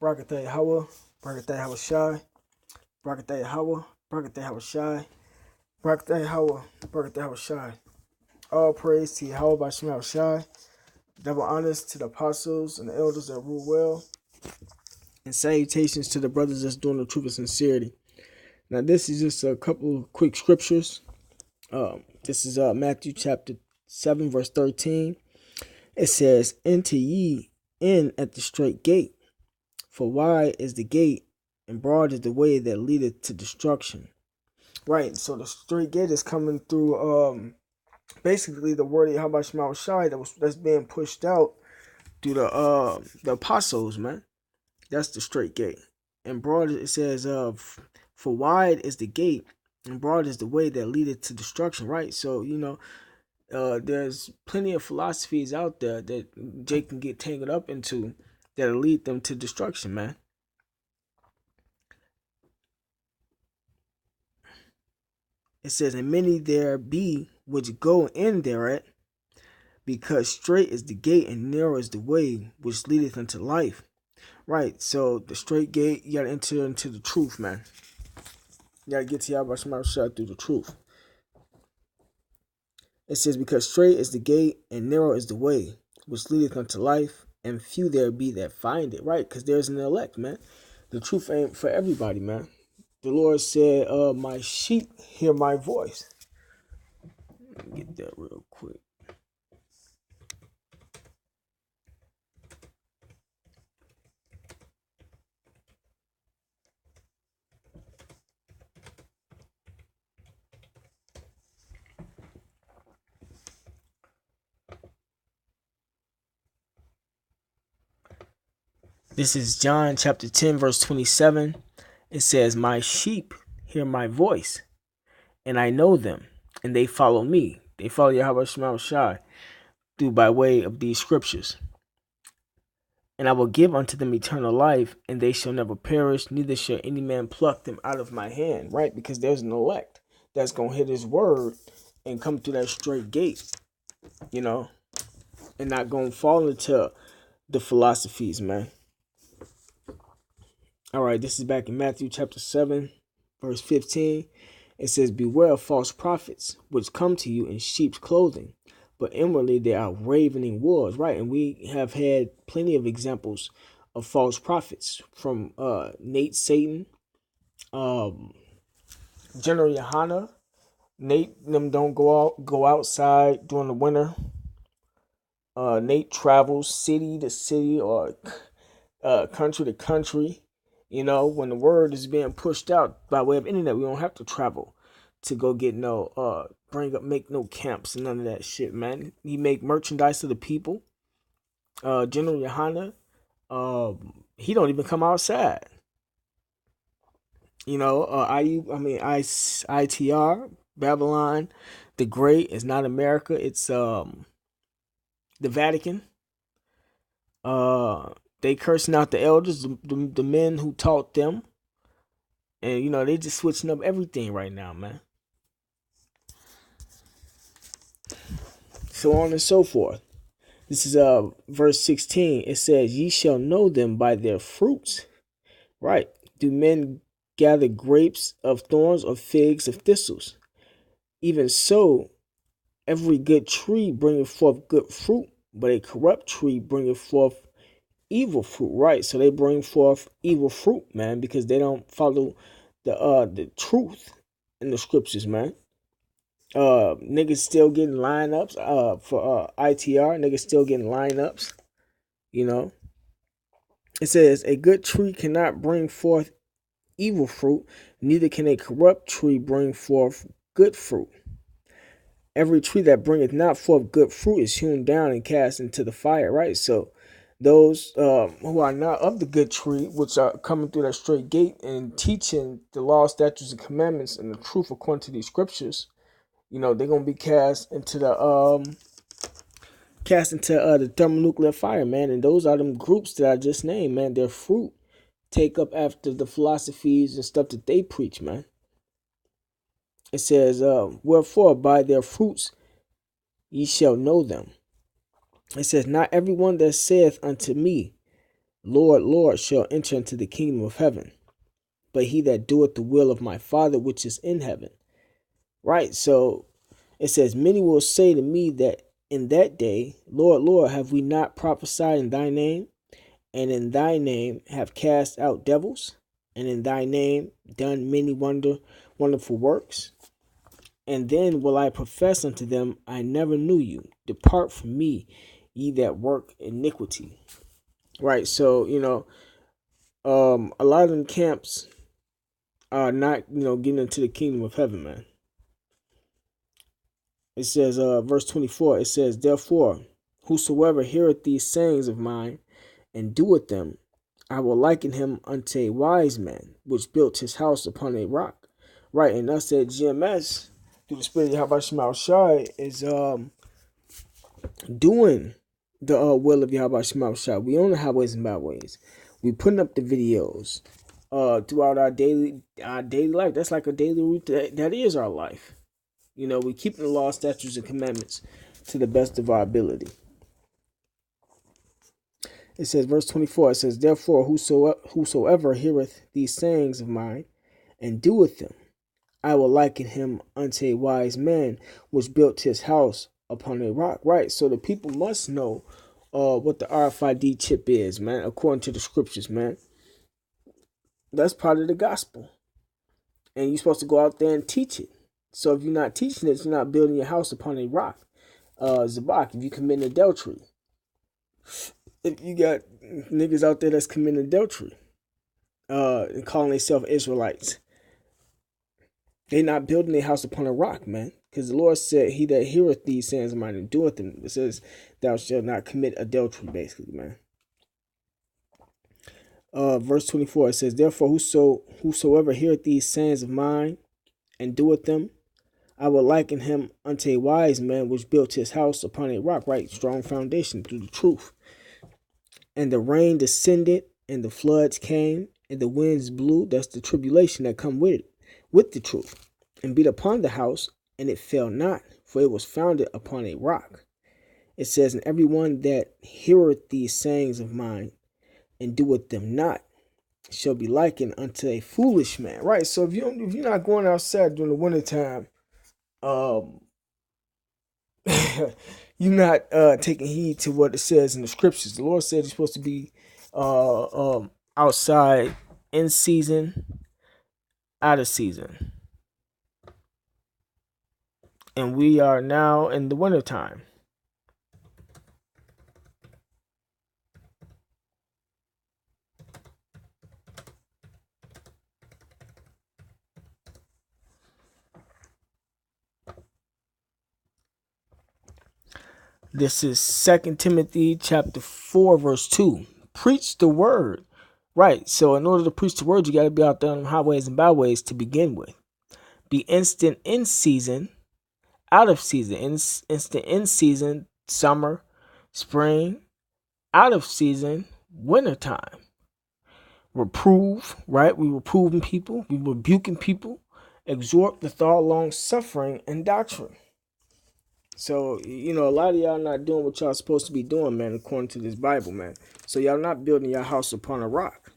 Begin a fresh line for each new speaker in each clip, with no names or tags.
Barakatah Yahweh, Barakatah Yahweh Shai, Barakatah Yahweh, Barakatah Yahweh Shai, Barakatah Yahweh, Barakatah Yahweh Shai. All praise to Yahweh by Shema Shai. Double honors to the apostles and the elders that rule well. And salutations to the brothers that's doing the truth of sincerity. Now, this is just a couple of quick scriptures. This is Matthew chapter 7, verse 13. It says, Enter ye in at the straight gate, for wide is the gate, and broad is the way that leadeth to destruction. Right, so the straight gate is coming through basically the word of Yahweh Shema Shai that's being pushed out through the apostles, man. That's the straight gate. And broad it says for wide is the gate, and broad is the way that leadeth to destruction, right? So, there's plenty of philosophies out there that Jake can get tangled up into that'll lead them to destruction, man. It says, and many there be which go in thereat, because straight is the gate and narrow is the way which leadeth unto life. Right, so the straight gate, you gotta enter into the truth, man. You gotta get to Yahweh Shema Shai through the truth. It says, because straight is the gate and narrow is the way which leadeth unto life, and few there be that find it. Right, because there's an elect, man. The truth ain't for everybody, man. The Lord said, my sheep hear my voice. Let me get that real quick. This is John chapter 10, verse 27. It says, my sheep hear my voice, and I know them, and they follow me. They follow Yahweh Shema Shai through by way of these scriptures. And I will give unto them eternal life, and they shall never perish, neither shall any man pluck them out of my hand. Right? Because there's an elect that's going to hit his word and come through that straight gate, and not going to fall into the philosophies, man. All right, this is back in Matthew chapter 7, verse 15. It says, beware of false prophets, which come to you in sheep's clothing, but inwardly they are ravening wolves. Right, and we have had plenty of examples of false prophets from Nate Satan, General Yohana. Nate them don't go outside during the winter. Nate travels city to city or country to country. When the word is being pushed out by way of internet, we don't have to travel to go get make no camps and none of that shit, man. He make merchandise to the people. General Yohana, he don't even come outside. ITR, Babylon, the Great is not America. It's the Vatican. They cursing out the elders, the men who taught them. And, they just switching up everything right now, man. So on and so forth. This is verse 16. It says, ye shall know them by their fruits. Right. Do men gather grapes of thorns or figs of thistles? Even so, every good tree bringeth forth good fruit, but a corrupt tree bringeth forth evil fruit. Right. So they bring forth evil fruit, man, because they don't follow the truth in the scriptures, man. Niggas still getting lineups for ITR. Niggas still getting lineups. It says a good tree cannot bring forth evil fruit, neither can a corrupt tree bring forth good fruit. Every tree that bringeth not forth good fruit is hewn down and cast into the fire. Right. So those who are not of the good tree, which are coming through that straight gate and teaching the law, statutes, and commandments and the truth according to these scriptures, they're gonna be cast into the thermonuclear fire, man. And those are them groups that I just named, man. Their fruit take up after the philosophies and stuff that they preach, man. It says, wherefore by their fruits ye shall know them. It says, not everyone that saith unto me, Lord, Lord, shall enter into the kingdom of heaven, but he that doeth the will of my Father which is in heaven. Right? So it says, many will say to me that in that day, Lord, Lord, have we not prophesied in thy name? And in thy name have cast out devils? And in thy name done many wonderful works? And then will I profess unto them, I never knew you. Depart from me, ye that work iniquity. Right? So, a lot of them camps are not, getting into the kingdom of heaven, man. It says, verse 24, it says, therefore, whosoever heareth these sayings of mine and doeth them, I will liken him unto a wise man, which built his house upon a rock. Right, and us at GMS, through the Spirit of Yahweh Shema Shai, is doing the will of Yahweh Shema Shai. We own the highways and byways. We putting up the videos throughout our daily life. That's like a daily routine. That is our life. We keep the law, statutes, and commandments to the best of our ability. It says, verse 24, it says, therefore, whosoever heareth these sayings of mine and doeth them, I will liken him unto a wise man which built his house upon a rock. Right, so the people must know what the RFID chip is, man, according to the scriptures, man. That's part of the gospel. And you're supposed to go out there and teach it. So if you're not teaching it, you're not building your house upon a rock. Zabak, if you commit adultery. If you got niggas out there that's committing adultery, and calling themselves Israelites, they not building their house upon a rock, man. Because the Lord said, he that heareth these sayings of mine and doeth them, it says, thou shalt not commit adultery, basically, man. Verse 24, it says, therefore, whosoever heareth these sayings of mine and doeth them, I will liken him unto a wise man which built his house upon a rock, right? Strong foundation through the truth. And the rain descended, and the floods came, and the winds blew. That's the tribulation that come with it, with the truth, and beat upon the house, and it fell not, for it was founded upon a rock. It says, and everyone that heareth these sayings of mine, and doeth them not, shall be likened unto a foolish man. Right. So if you're not going outside during the wintertime, you're not taking heed to what it says in the scriptures. The Lord said you're supposed to be outside in season, out of season. And we are now in the wintertime. This is 2 Timothy chapter 4, verse 2. Preach the word. Right. So in order to preach the word, you got to be out there on the highways and byways to begin with. Be instant in season, out of season. Instant in season, summer, spring, out of season, wintertime. Reprove, right? We reproving people, we rebuking people, exhort with all long suffering and doctrine. So, a lot of y'all not doing what y'all supposed to be doing, man, according to this Bible, man. So y'all not building your house upon a rock.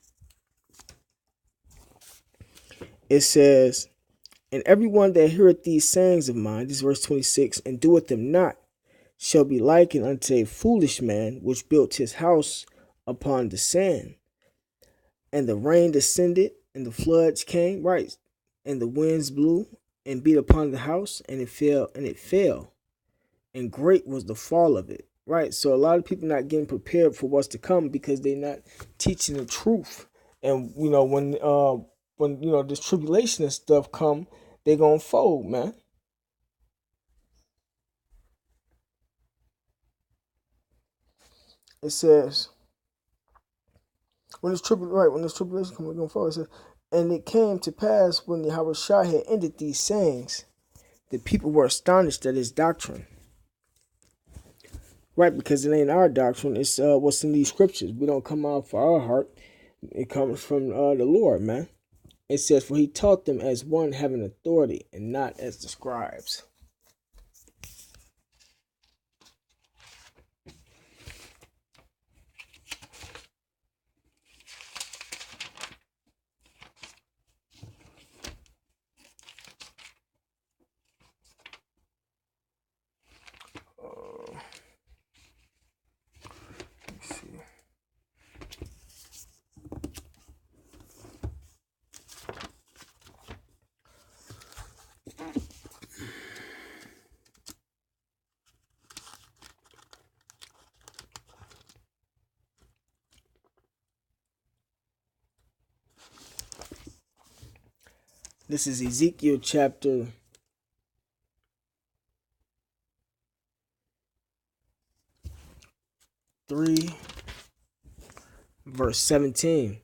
It says, and everyone that heareth these sayings of mine, this is verse 26, and doeth them not, shall be likened unto a foolish man, which built his house upon the sand. And the rain descended, and the floods came, right? And the winds blew, and beat upon the house, and it fell, and great was the fall of it, right? So a lot of people not getting prepared for what's to come because they're not teaching the truth. And when this tribulation and stuff come, they gonna fold, man. It says, when this tribulation come, we're gonna fold. It says, and it came to pass when Yahweh Shai had ended these sayings, the people were astonished at his doctrine. Right, because it ain't our doctrine. It's what's in these scriptures. We don't come out for our heart. It comes from the Lord, man. It says, for he taught them as one having authority and not as the scribes. This is Ezekiel chapter 3, verse 17.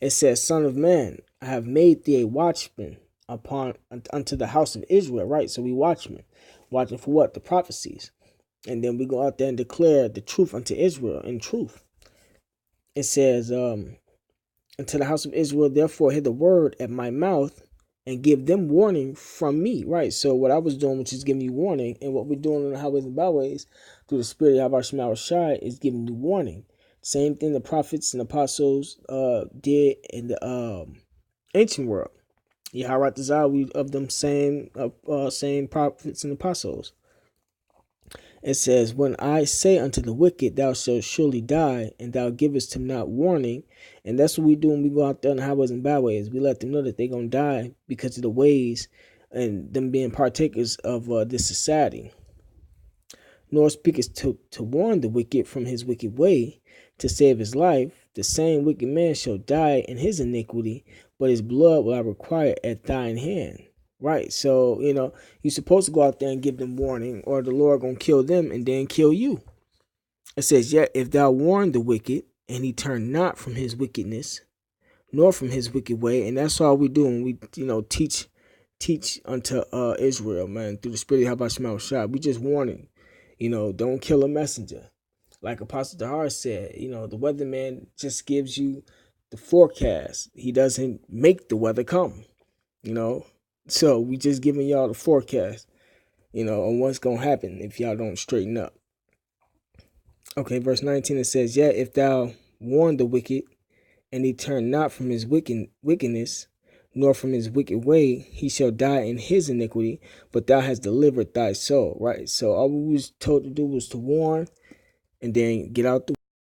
It says, Son of man, I have made thee a watchman unto the house of Israel. Right? So we watchmen. Watching for what? The prophecies. And then we go out there and declare the truth unto Israel in truth. It says, unto the house of Israel, therefore hear the word at my mouth and give them warning from me. Right? So what I was doing, which is giving you warning, and what we're doing on the highways and byways through the spirit of Yahweh Shai is giving you warning. Same thing the prophets and apostles did in the ancient world. Yahweh we of them same prophets and apostles. It says, when I say unto the wicked, thou shalt surely die, and thou givest him not warning. And that's what we do when we go out there on the highways and byways. We let them know that they're going to die because of the ways and them being partakers of this society. Nor speakest to warn the wicked from his wicked way, to save his life. The same wicked man shall die in his iniquity, but his blood will I require at thine hand. Right, so, you're supposed to go out there and give them warning, or the Lord gonna kill them and then kill you. It says, yet if thou warn the wicked, and he turn not from his wickedness, nor from his wicked way, and that's all we do when we, teach unto Israel, man, through the spirit of Habashim Shai. We just warning, don't kill a messenger. Like Apostle Dahar said, the weatherman just gives you the forecast. He doesn't make the weather come, So we just giving y'all the forecast, on what's going to happen if y'all don't straighten up. Okay, verse 19, it says, yet if thou warn the wicked, and he turn not from his wickedness, nor from his wicked way, he shall die in his iniquity, but thou hast delivered thy soul. Right? So all we was told to do was to warn and then get out the